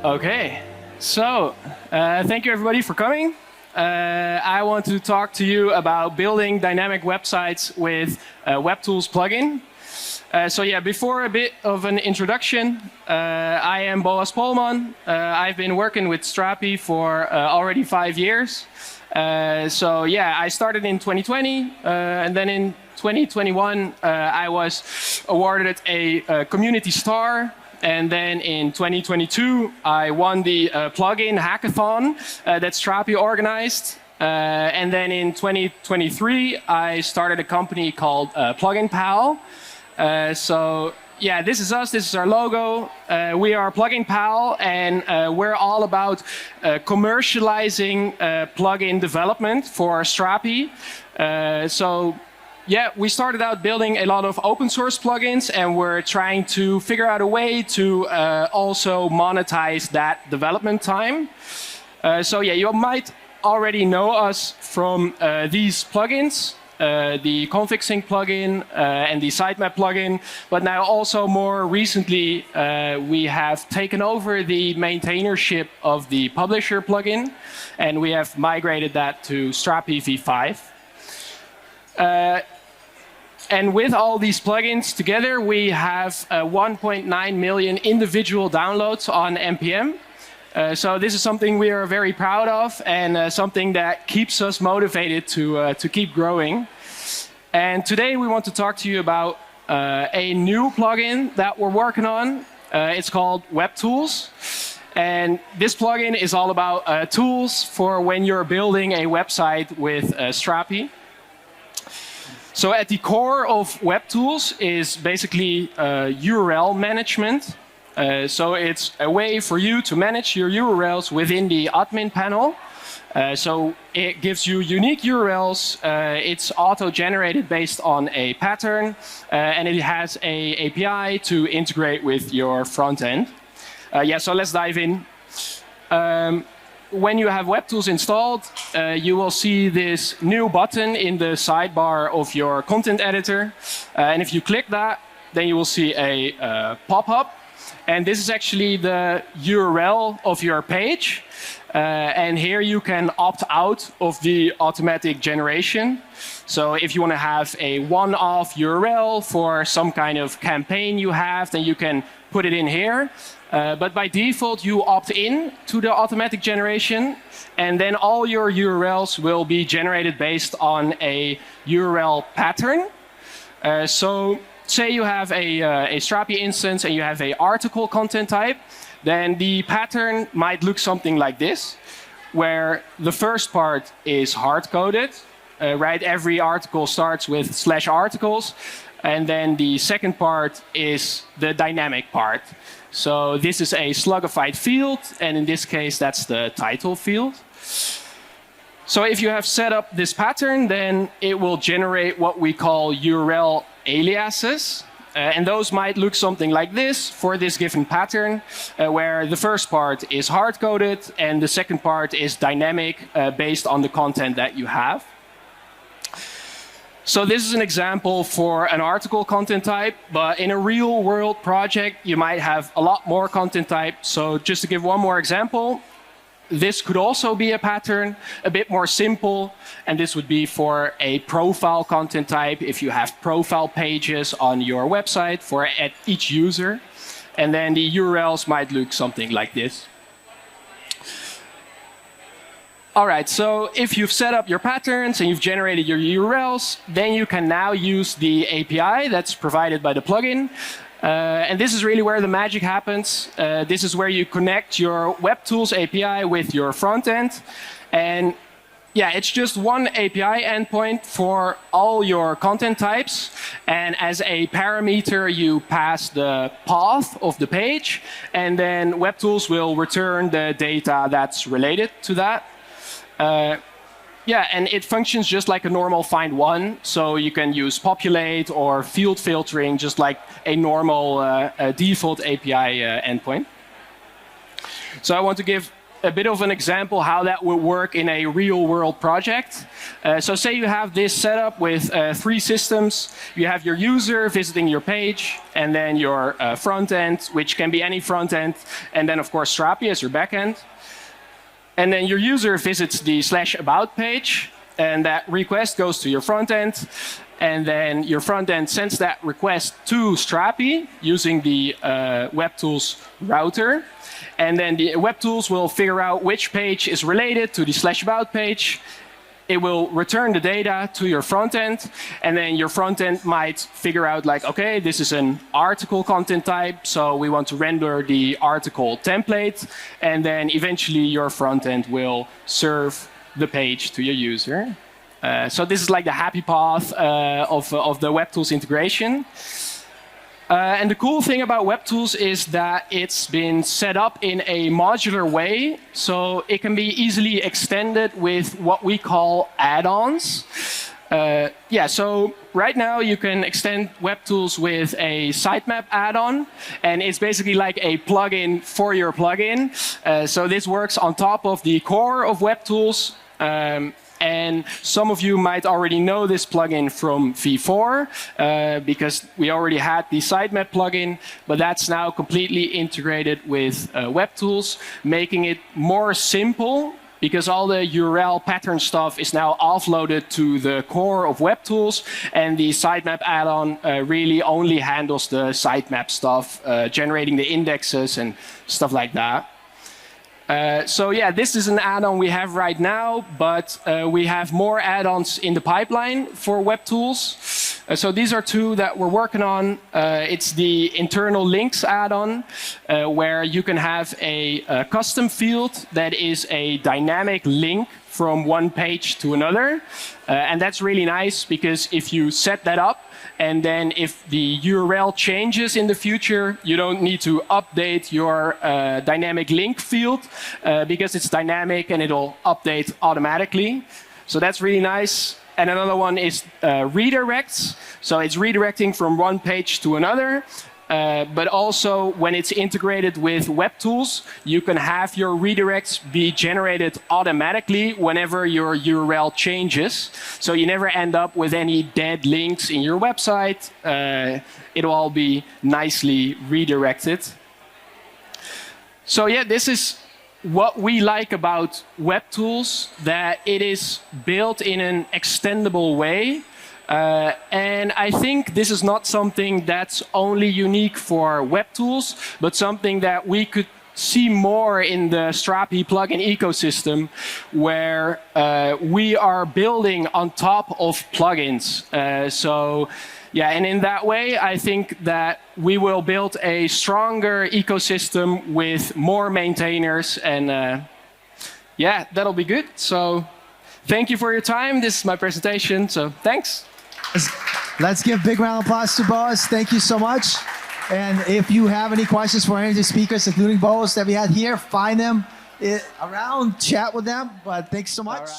Okay, so thank you everybody for coming. I want to talk to you about building dynamic websites with Webtools plugin. So yeah, before a bit of an introduction, I am Boaz Poolman. I've been working with Strapi for already 5 years. So yeah, I started in 2020, and then in 2021 I was awarded a community star. And then in 2022, I won the plugin hackathon that Strapi organized. And then in 2023, I started a company called PluginPal. So yeah, this is us. This is our logo. We are PluginPal, and we're all about commercializing plugin development for Strapi. Yeah, we started out building a lot of open source plugins, and we're trying to figure out a way to also monetize that development time. So yeah, you might already know us from these plugins, the Config Sync plugin and the Sitemap plugin, but now also more recently we have taken over the maintainership of the publisher plugin, and we have migrated that to Strapi v5. And with all these plugins together, we have 1.9 million individual downloads on NPM. So this is something we are very proud of, and something that keeps us motivated to keep growing. And today we want to talk to you about a new plugin that we're working on. It's called Webtools. And this plugin is all about tools for when you're building a website with Strapi. So at the core of Webtools is basically URL management. So it's a way for you to manage your URLs within the admin panel. So it gives you unique URLs. It's auto-generated based on a pattern, and it has an API to integrate with your front end. Yeah, so let's dive in. When you have Webtools installed, you will see this new button in the sidebar of your content editor. And if you click that, then you will see a pop-up. And this is actually the URL of your page. And here you can opt out of the automatic generation. So if you want to have a one-off URL for some kind of campaign you have, then you can put it in here. But by default, you opt in to the automatic generation, and then all your URLs will be generated based on a URL pattern. So say you have a Strapi instance and you have an article content type, then the pattern might look something like this, where the first part is hard-coded. Right? Every article starts with /articles, and then the second part is the dynamic part. So this is a slugified field, and in this case, that's the title field. So if you have set up this pattern, then it will generate what we call URL aliases. And those might look something like this for this given pattern, where the first part is hard-coded and the second part is dynamic based on the content that you have. So this is an example for an article content type, but in a real world project, you might have a lot more content type. So just to give one more example, this could also be a pattern, a bit more simple, and this would be for a profile content type if you have profile pages on your website for each user. And then the URLs might look something like this. All right, so if you've set up your patterns and you've generated your URLs, then you can now use the API that's provided by the plugin. And this is really where the magic happens. This is where you connect your Webtools API with your front end. And yeah, it's just one API endpoint for all your content types. And as a parameter, you pass the path of the page. And then Webtools will return the data that's related to that. Yeah, and it functions just like a normal find one. So you can use populate or field filtering just like a normal default API endpoint. So I want to give a bit of an example how that would work in a real-world project. So say you have this setup with 3 systems. You have your user visiting your page, and then your front end, which can be any front end, and then of course Strapi as your back end. And then your user visits the /about page, and that request goes to your front end. And then your front end sends that request to Strapi using the Webtools router. And then the Webtools will figure out which page is related to the /about page. It will return the data to your front end. And then your front end might figure out like, OK, this is an article content type, so we want to render the article template. And then eventually your front end will serve the page to your user. So this is like the happy path of the Webtools integration. And the cool thing about Webtools is that it's been set up in a modular way, so it can be easily extended with what we call add-ons. So right now you can extend Webtools with a sitemap add-on, and it's basically like a plugin for your plugin. So this works on top of the core of Webtools. And some of you might already know this plugin from V4 because we already had the sitemap plugin, but that's now completely integrated with Webtools, making it more simple because all the URL pattern stuff is now offloaded to the core of Webtools, and the sitemap add-on really only handles the sitemap stuff, generating the indexes and stuff like that. So yeah, this is an add-on we have right now, but we have more add-ons in the pipeline for Webtools. So these are 2 that we're working on. It's the internal links add-on, where you can have a custom field that is a dynamic link from one page to another. And that's really nice because if you set that up, and then if the URL changes in the future, you don't need to update your dynamic link field because it's dynamic and it'll update automatically. So that's really nice. And another one is redirects. So it's redirecting from one page to another. But also, when it's integrated with Webtools, you can have your redirects be generated automatically whenever your URL changes. So you never end up with any dead links in your website. It'll all be nicely redirected. So yeah, this is what we like about Webtools, that it is built in an extendable way. And I think this is not something that's only unique for Webtools, but something that we could see more in the Strapi plugin ecosystem, where we are building on top of plugins. Yeah, and in that way, I think that we will build a stronger ecosystem with more maintainers, and yeah, that'll be good. So thank you for your time. This is my presentation, so thanks. Let's give a big round of applause to Boaz. Thank you so much. And if you have any questions for any of the speakers, including Boaz that we had here, find them around, chat with them. But thanks so much.